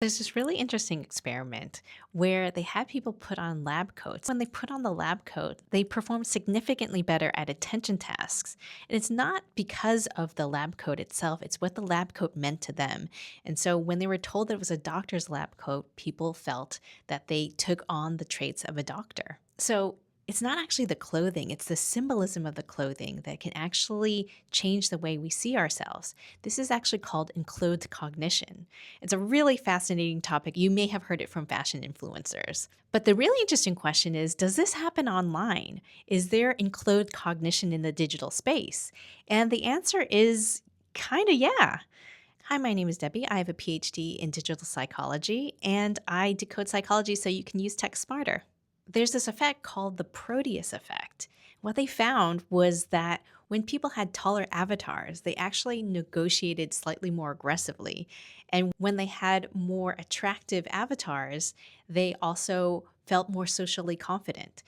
There's this really interesting experiment where they had people put on lab coats. When they put on the lab coat, they performed significantly better at attention tasks. And it's not because of the lab coat itself, it's what the lab coat meant to them. And so when they were told that it was a doctor's lab coat, people felt that they took on the traits of a doctor. So it's not actually the clothing, it's the symbolism of the clothing that can actually change the way we see ourselves. This is actually called enclothed cognition. It's a really fascinating topic. You may have heard it from fashion influencers. But the really interesting question is, does this happen online? Is there enclosed cognition in the digital space? And the answer is kind of yeah. Hi, my name is Debbie. I have a PhD in digital psychology, and I decode psychology so you can use tech smarter. There's this effect called the Proteus effect. What they found was that when people had taller avatars, they actually negotiated slightly more aggressively. And when they had more attractive avatars, they also felt more socially confident.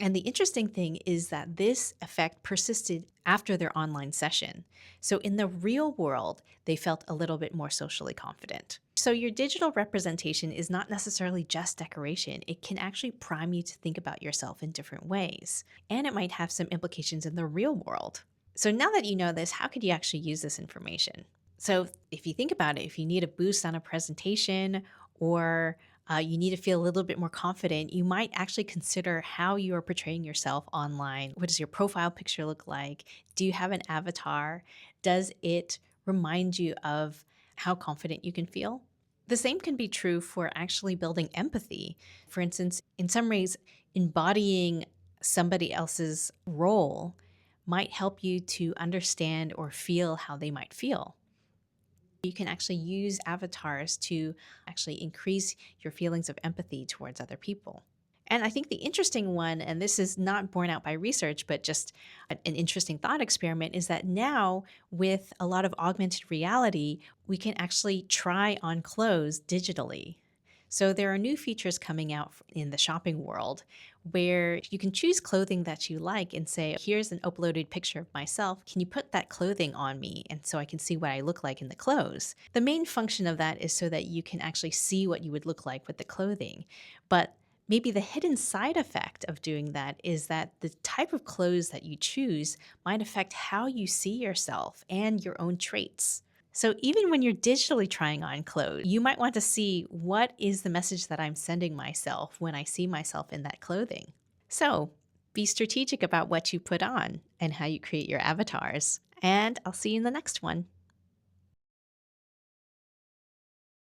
And the interesting thing is that this effect persisted after their online session. So in the real world, they felt a little bit more socially confident. So your digital representation is not necessarily just decoration. It can actually prime you to think about yourself in different ways. And it might have some implications in the real world. So now that you know this, how could you actually use this information? So if you think about it, if you need a boost on a presentation or you need to feel a little bit more confident, you might actually consider how you are portraying yourself online. What does your profile picture look like? Do you have an avatar? Does it remind you of how confident you can feel? The same can be true for actually building empathy. For instance, in some ways, embodying somebody else's role might help you to understand or feel how they might feel. You can actually use avatars to actually increase your feelings of empathy towards other people. And I think the interesting one, and this is not borne out by research, but just an interesting thought experiment, is that now with a lot of augmented reality, we can actually try on clothes digitally. So there are new features coming out in the shopping world where you can choose clothing that you like and say, here's an uploaded picture of myself. Can you put that clothing on me? And so I can see what I look like in the clothes. The main function of that is so that you can actually see what you would look like with the clothing. But maybe the hidden side effect of doing that is that the type of clothes that you choose might affect how you see yourself and your own traits. So even when you're digitally trying on clothes, you might want to see what is the message that I'm sending myself when I see myself in that clothing. So be strategic about what you put on and how you create your avatars. And I'll see you in the next one.